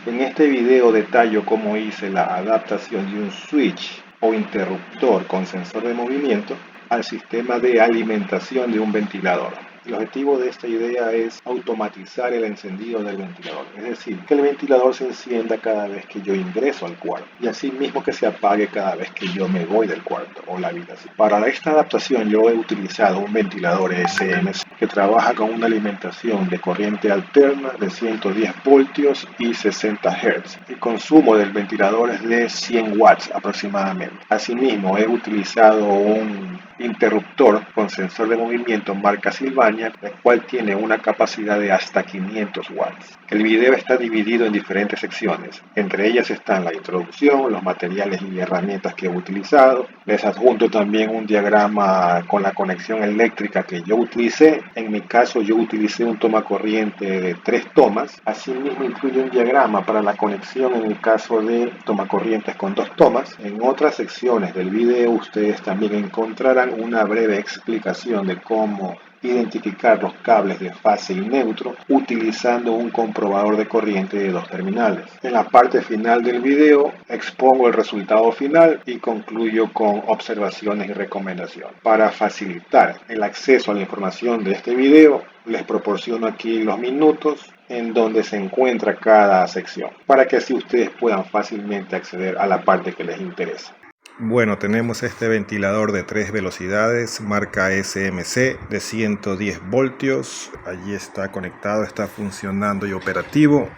En este video detallo cómo hice la adaptación de un switch o interruptor con sensor de movimiento al sistema de alimentación de un ventilador. El objetivo de esta idea es automatizar el encendido del ventilador, es decir, que el ventilador se encienda cada vez que yo ingreso al cuarto y así mismo que se apague cada vez que yo me voy del cuarto o la habitación. Para esta adaptación yo he utilizado un ventilador ESMC que trabaja con una alimentación de corriente alterna de 110 voltios y 60 Hz. El consumo del ventilador es de 100 watts aproximadamente. Asimismo, he utilizado un interruptor con sensor de movimiento marca Sylvania, el cual tiene una capacidad de hasta 500 watts. El video está dividido en diferentes secciones, entre ellas están la introducción, los materiales y herramientas que he utilizado. Les adjunto también un diagrama con la conexión eléctrica que yo utilicé. En mi caso yo utilicé un tomacorriente de 3 tomas. Asimismo incluye un diagrama para la conexión en el caso de tomacorrientes con 2 tomas. En otras secciones del video ustedes también encontrarán una breve explicación de cómo identificar los cables de fase y neutro utilizando un comprobador de corriente de 2 terminales. En la parte final del video expongo el resultado final y concluyo con observaciones y recomendaciones. Para facilitar el acceso a la información de este video, les proporciono aquí los minutos en donde se encuentra cada sección, para que así ustedes puedan fácilmente acceder a la parte que les interesa. Bueno, tenemos este ventilador de 3 velocidades, marca SMC de 110 voltios. Allí está conectado, está funcionando y operativo.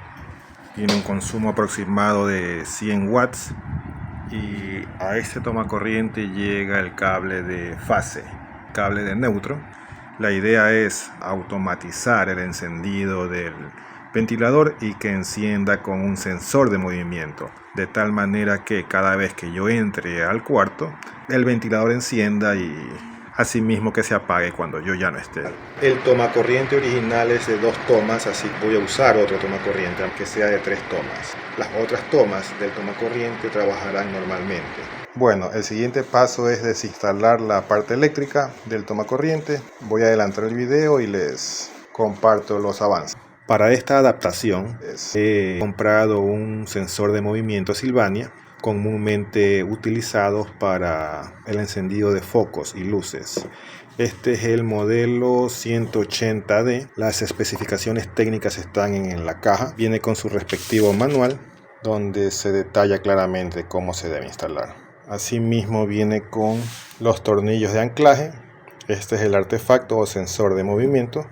Tiene un consumo aproximado de 100 watts. Y a este tomacorriente llega el cable de fase, cable de neutro. La idea es automatizar el encendido del ventilador y que encienda con un sensor de movimiento, de tal manera que cada vez que yo entre al cuarto, el ventilador encienda y asimismo que se apague cuando yo ya no esté. El tomacorriente original es de 2 tomas, así que voy a usar otro tomacorriente, aunque sea de 3 tomas. Las otras tomas del tomacorriente trabajarán normalmente. Bueno, el siguiente paso es desinstalar la parte eléctrica del tomacorriente. Voy a adelantar el video y les comparto los avances. Para esta adaptación he comprado un sensor de movimiento Sylvania, comúnmente utilizados para el encendido de focos y luces. Este es el modelo 180D. Las especificaciones técnicas están en la caja. Viene con su respectivo manual, donde se detalla claramente cómo se debe instalar. Asimismo viene con los tornillos de anclaje. Este es el artefacto o sensor de movimiento.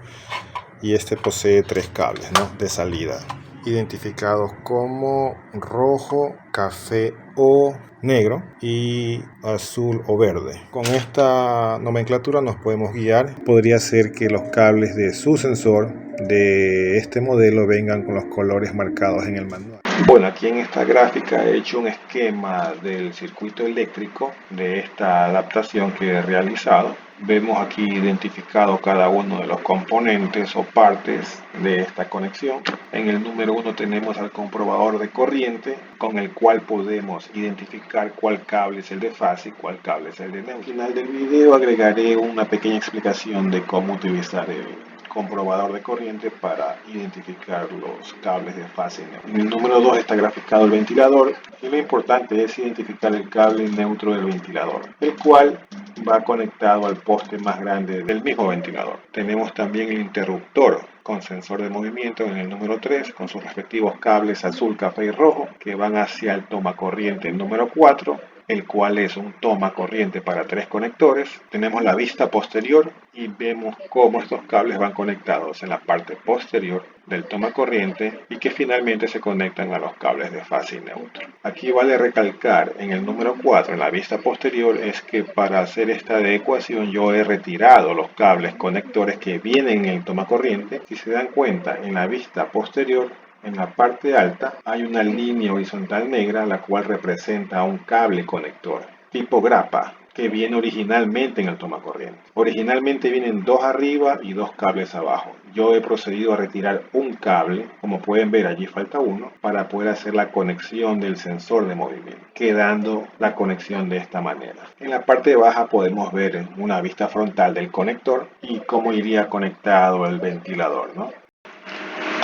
Y este posee 3 cables, ¿no?, de salida, identificados como rojo, café o negro y azul o verde. Con esta nomenclatura nos podemos guiar. Podría ser que los cables de su sensor de este modelo vengan con los colores marcados en el manual. Bueno, aquí en esta gráfica he hecho un esquema del circuito eléctrico de esta adaptación que he realizado. Vemos aquí identificado cada uno de los componentes o partes de esta conexión. En el número 1 tenemos al comprobador de corriente, con el cual podemos identificar cuál cable es el de fase y cuál cable es el de neutro. Al final del video agregaré una pequeña explicación de cómo utilizar el comprobador de corriente para identificar los cables de fase y neutro. En el número 2 está graficado el ventilador y lo importante es identificar el cable neutro del ventilador, el cual va conectado al poste más grande del mismo ventilador. Tenemos también el interruptor con sensor de movimiento en el número 3 con sus respectivos cables azul, café y rojo que van hacia el tomacorriente número 4, el cual es un toma corriente para 3 conectores. Tenemos la vista posterior y vemos cómo estos cables van conectados en la parte posterior del toma corriente y que finalmente se conectan a los cables de fase y neutro. Aquí vale recalcar en el número 4, en la vista posterior, es que para hacer esta adecuación yo he retirado los cables conectores que vienen en el toma corriente. Si se dan cuenta, en la vista posterior, en la parte alta hay una línea horizontal negra, la cual representa un cable conector tipo grapa que viene originalmente en el tomacorriente. Originalmente vienen 2 arriba y 2 cables abajo. Yo he procedido a retirar un cable, como pueden ver allí falta uno, para poder hacer la conexión del sensor de movimiento, quedando la conexión de esta manera. En la parte baja podemos ver una vista frontal del conector y cómo iría conectado el ventilador, ¿no?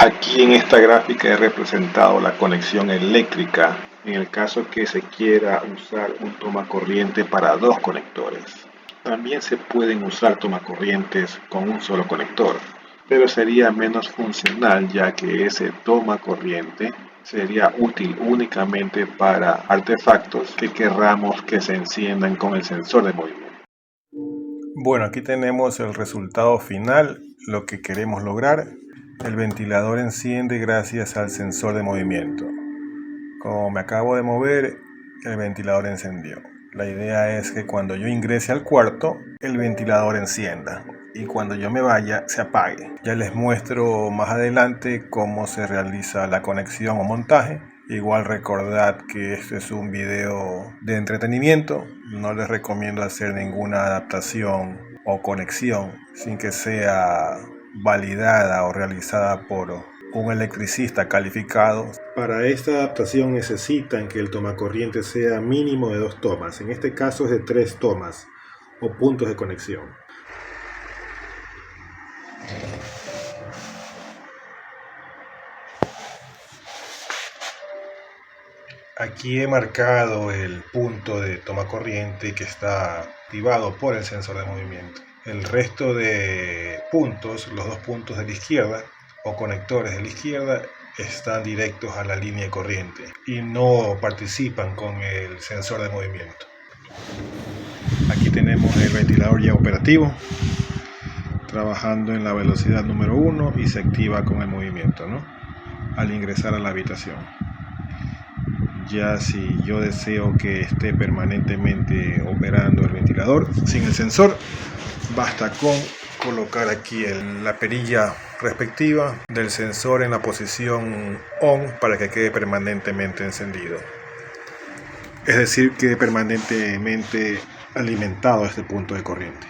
Aquí en esta gráfica he representado la conexión eléctrica en el caso que se quiera usar un tomacorriente para dos conectores. También se pueden usar tomacorrientes con un solo conector, pero sería menos funcional ya que ese tomacorriente sería útil únicamente para artefactos que querramos que se enciendan con el sensor de movimiento. Bueno, aquí tenemos el resultado final, lo que queremos lograr. El ventilador enciende gracias al sensor de movimiento. Como me acabo de mover, el ventilador encendió. La idea es que cuando yo ingrese al cuarto, el ventilador encienda y cuando yo me vaya, se apague. Ya les muestro más adelante cómo se realiza la conexión o montaje. Igual recordad que este es un video de entretenimiento. No les recomiendo hacer ninguna adaptación o conexión sin que sea validada o realizada por un electricista calificado. Para esta adaptación necesitan que el tomacorriente sea mínimo de 2 tomas. En este caso es de 3 tomas o puntos de conexión. Aquí he marcado el punto de tomacorriente que está activado por el sensor de movimiento. El resto de puntos, los 2 puntos de la izquierda o conectores de la izquierda, están directos a la línea de corriente y no participan con el sensor de movimiento. Aquí tenemos el ventilador ya operativo, trabajando en la velocidad número 1 y se activa con el movimiento, ¿no? Al ingresar a la habitación. Ya si yo deseo que esté permanentemente operando el ventilador sin el sensor, basta con colocar aquí la perilla respectiva del sensor en la posición ON para que quede permanentemente encendido. Es decir, quede permanentemente alimentado a este punto de corriente.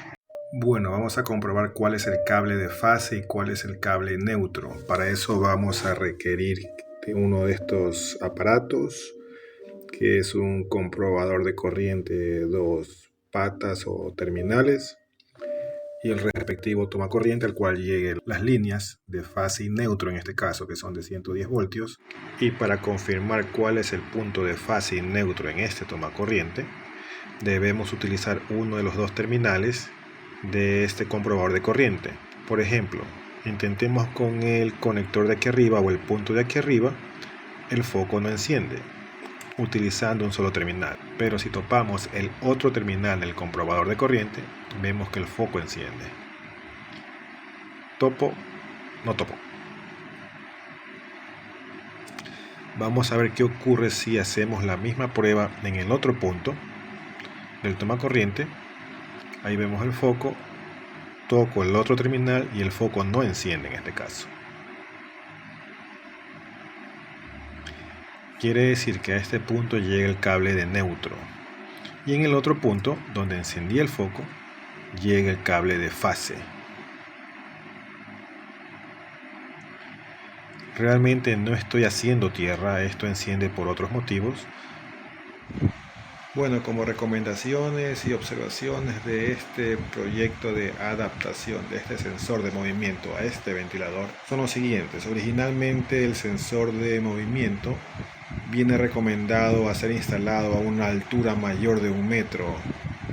Bueno, vamos a comprobar cuál es el cable de fase y cuál es el cable neutro. Para eso vamos a requerir de uno de estos aparatos, que es un comprobador de corriente de 2 patas o terminales, y el respectivo tomacorriente al cual lleguen las líneas de fase y neutro, en este caso, que son de 110 voltios. Y para confirmar cuál es el punto de fase y neutro en este tomacorriente, debemos utilizar uno de los 2 terminales de este comprobador de corriente. Por ejemplo, intentemos con el conector de aquí arriba o el punto de aquí arriba, el foco no enciende, utilizando un solo terminal. Pero si topamos el otro terminal del comprobador de corriente, vemos que el foco enciende. Topo, no topo. Vamos a ver qué ocurre si hacemos la misma prueba en el otro punto del tomacorriente. Ahí vemos el foco, toco el otro terminal y el foco no enciende en este caso. Quiere decir que a este punto llega el cable de neutro y en el otro punto, donde encendí el foco, llega el cable de fase. Realmente no estoy haciendo tierra, esto enciende por otros motivos. Bueno, como recomendaciones y observaciones de este proyecto de adaptación de este sensor de movimiento a este ventilador son los siguientes. Originalmente el sensor de movimiento viene recomendado a ser instalado a una altura mayor de 1 metro,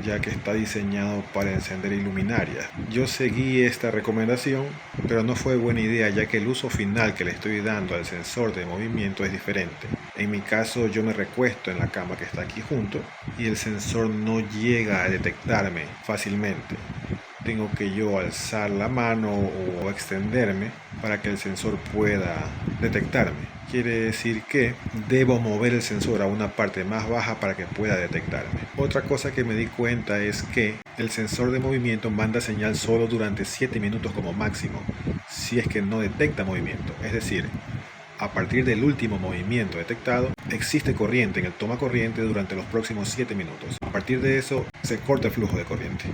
ya que está diseñado para encender luminarias. Yo seguí esta recomendación, pero no fue buena idea, ya que el uso final que le estoy dando al sensor de movimiento es diferente. En mi caso, yo me recuesto en la cama que está aquí junto y el sensor no llega a detectarme fácilmente. Tengo que yo alzar la mano o extenderme para que el sensor pueda detectarme. Quiere decir que debo mover el sensor a una parte más baja para que pueda detectarme. Otra cosa que me di cuenta es que el sensor de movimiento manda señal solo durante 7 minutos como máximo, si es que no detecta movimiento. Es decir, a partir del último movimiento detectado, existe corriente en el tomacorriente durante los próximos 7 minutos. A partir de eso, se corta el flujo de corriente.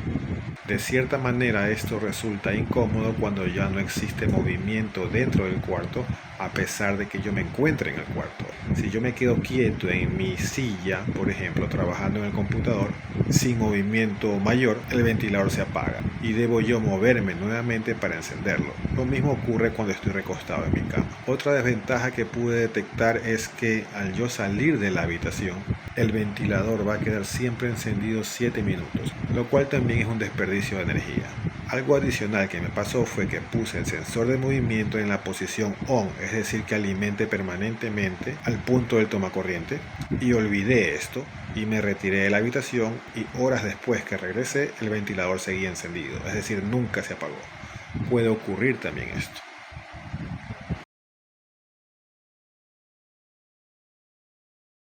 De cierta manera, esto resulta incómodo cuando ya no existe movimiento dentro del cuarto, a pesar de que yo me encuentre en el cuarto. Si yo me quedo quieto en mi silla, por ejemplo, trabajando en el computador, sin movimiento mayor, el ventilador se apaga y debo yo moverme nuevamente para encenderlo. Lo mismo ocurre cuando estoy recostado en mi cama. Otra desventaja que pude detectar es que al yo salir de la habitación, el ventilador va a quedar siempre encendido 7 minutos, lo cual también es un desperdicio de energía. Algo adicional que me pasó fue que puse el sensor de movimiento en la posición on, es decir, que alimente permanentemente al punto del tomacorriente, y olvidé esto y me retiré de la habitación y horas después que regresé el ventilador seguía encendido, es decir, nunca se apagó. Puede ocurrir también esto.